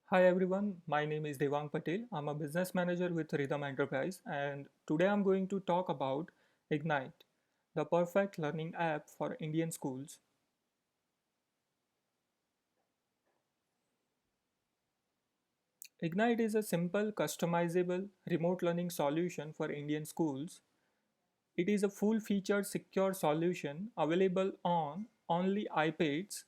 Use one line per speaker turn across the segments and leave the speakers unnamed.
Hi everyone, my name is Devang Patel. I'm a business manager with Rhythm Enterprise, and today I'm going to talk about Ignite, the perfect learning app for Indian schools. Ignite is a simple, customizable, remote learning solution for Indian schools. It is a full-featured, secure solution available on only iPads.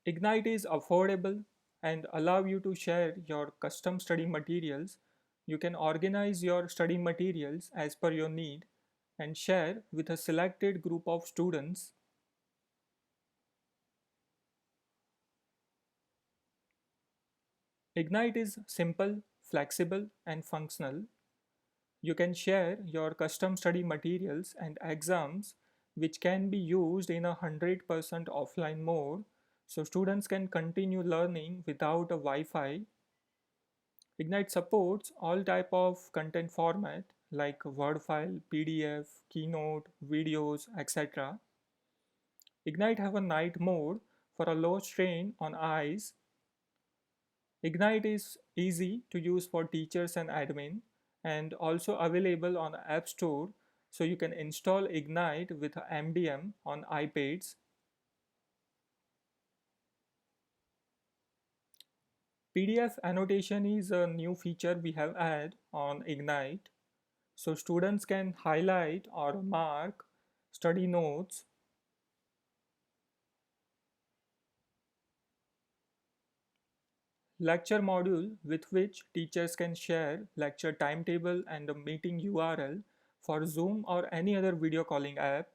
Ignite is affordable and allow you to share your custom study materials. You can organize your study materials as per your need and share with a selected group of students. Ignite is simple, flexible, and functional. You can share your custom study materials and exams which can be used in 100% offline mode so students can continue learning without a Wi-Fi. Ignite supports all type of content format like Word file, PDF, Keynote, videos, etc. Ignite have a night mode for a low strain on eyes. Ignite is easy to use for teachers and admin and also available on App Store, so you can install Ignite with MDM on iPads. PDF annotation is a new feature we have added on Ignite. So students can highlight or mark study notes. Lecture module with which teachers can share lecture timetable and a meeting URL for Zoom or any other video calling app.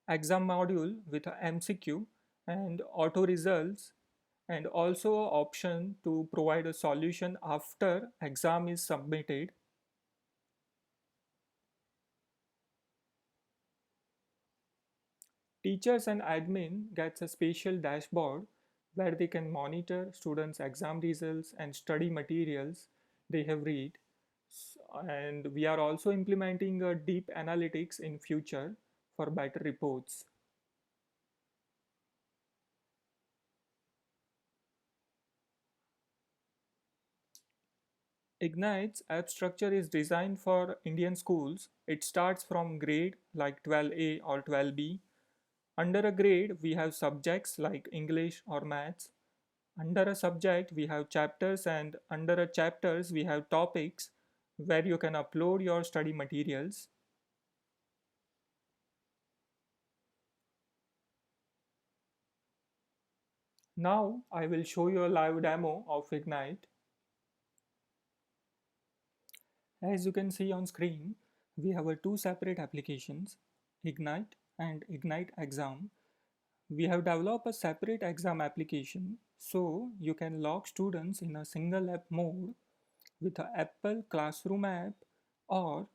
Exam module with a MCQ and auto results, and also an option to provide a solution after exam is submitted. Teachers and admin gets a special dashboard where they can monitor students' exam results and study materials they have read. And we are also implementing a deep analytics in future for better reports. Ignite's app structure is designed for Indian schools. It starts from grade like 12A or 12B. Under a grade, we have subjects like English or maths. Under a subject, we have chapters, and under a chapters, we have topics where you can upload your study materials. Now, I will show you a live demo of Ignite. As you can see on screen, we have two separate applications, Ignite and Ignite Exam. We have developed a separate exam application so you can log students in a single app mode with the Apple Classroom app or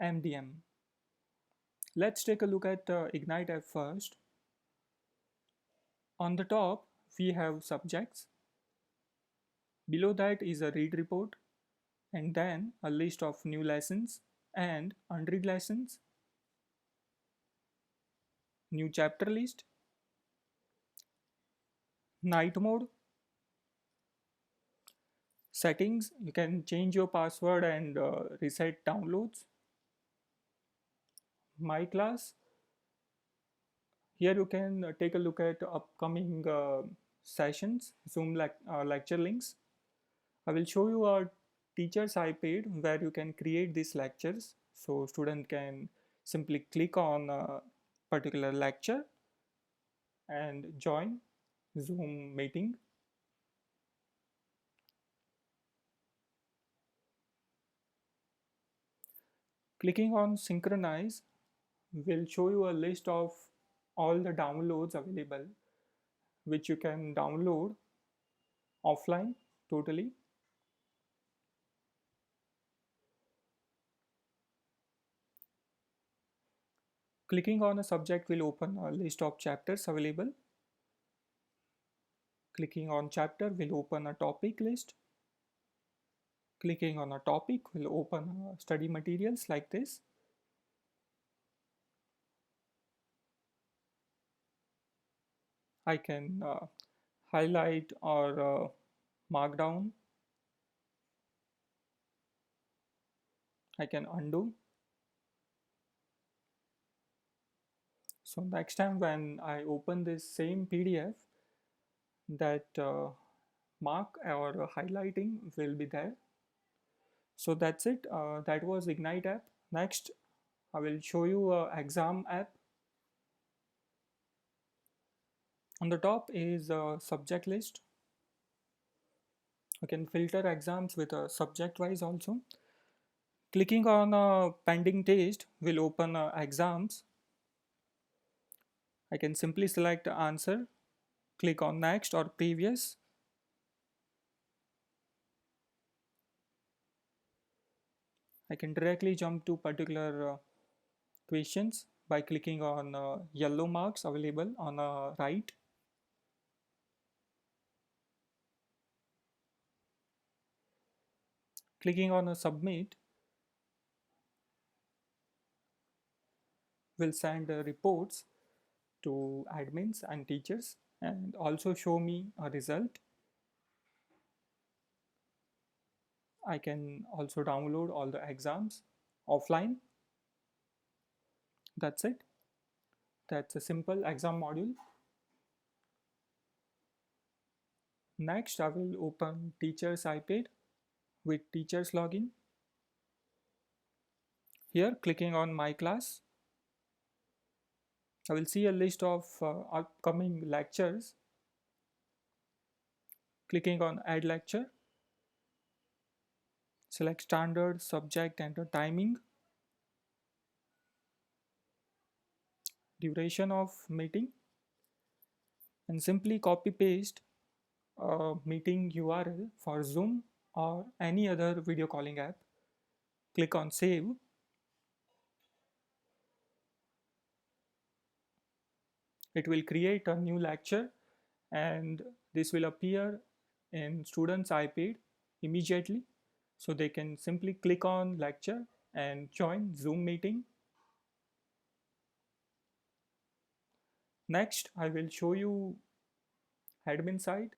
MDM. Let's take a look at the Ignite app first. On the top, we have subjects. Below that is a read report and then a list of new lessons and unread lessons, new chapter list, night mode, settings. You can change your password and reset downloads, my class. Here you can take a look at upcoming sessions, Zoom lecture links. I will show you a teacher's iPad where you can create these lectures. So student can simply click on a particular lecture and join Zoom meeting. Clicking on synchronize will show you a list of all the downloads available which you can download offline totally. Clicking on a subject will open a list of chapters available. Clicking on chapter will open a topic list. Clicking on a topic will open study materials like this. I can highlight or mark down. I can undo. So next time when I open this same PDF, that mark or highlighting will be there. So that's it. That was Ignite app. Next, I will show you exam app. On the top is a subject list. You can filter exams with a subject wise also. Clicking on a pending test will open exams. I can simply select answer, click on next or previous. I can directly jump to particular questions by clicking on yellow marks available on the right. Clicking on a submit will send reports to admins and teachers and also show me a result. I can also download all the exams offline. That's it. That's a simple exam module. Next, I will open teacher's iPad with teacher's login. Here, clicking on my class, I will see a list of upcoming lectures. Clicking on add lecture, select standard, subject and the timing, duration of meeting, and simply copy paste a meeting URL for Zoom or any other video calling app. Click on save. It will create a new lecture and this will appear in students' iPad immediately. So they can simply click on lecture and join Zoom meeting. Next, I will show you admin side.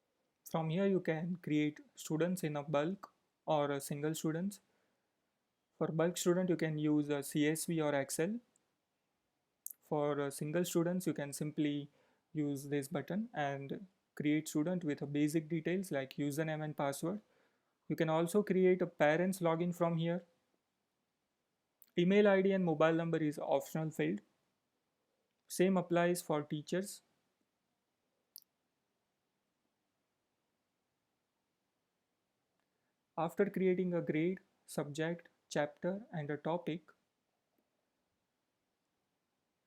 From here, you can create students in a bulk or a single students. For bulk student, you can use a CSV or Excel. For single students, you can simply use this button and create student with a basic details like username and password. You can also create a parents login from here. Email ID and mobile number is optional field. Same applies for teachers. After creating a grade, subject, chapter and a topic,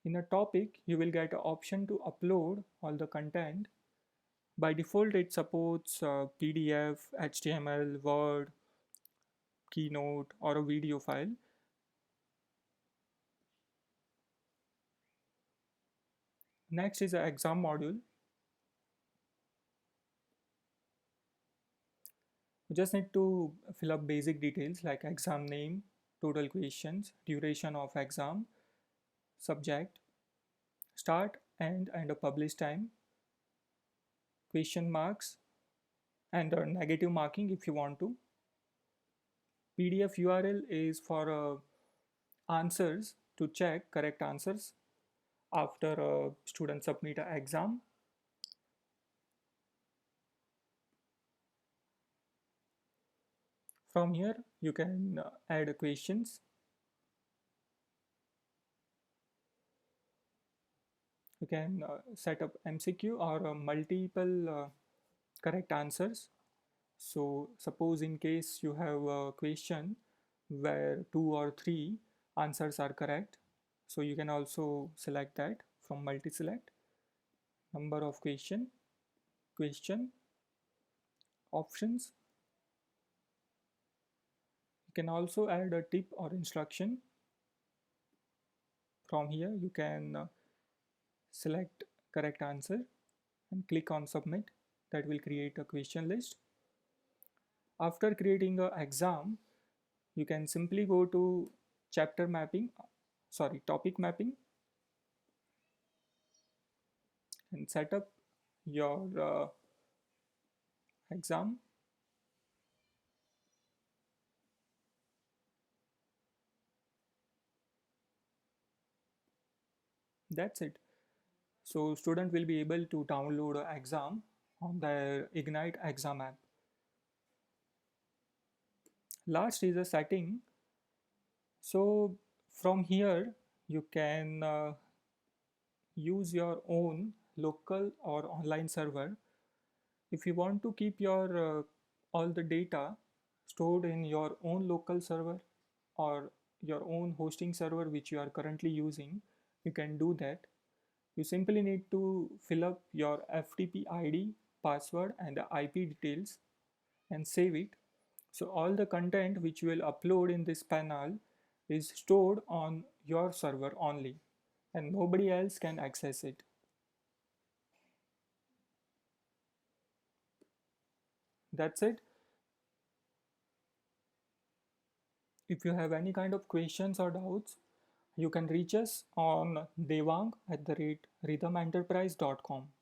in a topic you will get an option to upload all the content. By default it supports PDF, HTML, Word, Keynote or a video file. Next is the exam module. You just need to fill up basic details like exam name, total questions, duration of exam, subject, start, end and a publish time, question marks and a negative marking if you want to. PDF URL is for answers to check correct answers after a student submit an exam. From here you can add questions. You can set up MCQ or multiple correct answers. So suppose in case you have a question where 2 or 3 answers are correct, so you can also select that from multi-select. Number of question, options. You can also add a tip or instruction. From here you can select correct answer and click on submit. That will create a question list. After creating an exam, you can simply go to chapter mapping, topic mapping and set up your exam. That's it. So student will be able to download a exam on the Ignite exam app. Last is a setting. So from here you can use your own local or online server. If you want to keep your all the data stored in your own local server or your own hosting server which you are currently using, you can do that. You simply need to fill up your FTP ID, password and the IP details and save it. So all the content which you will upload in this panel is stored on your server only and nobody else can access it. That's it. If you have any kind of questions or doubts, you can reach us on devang@rhythmenterprise.com.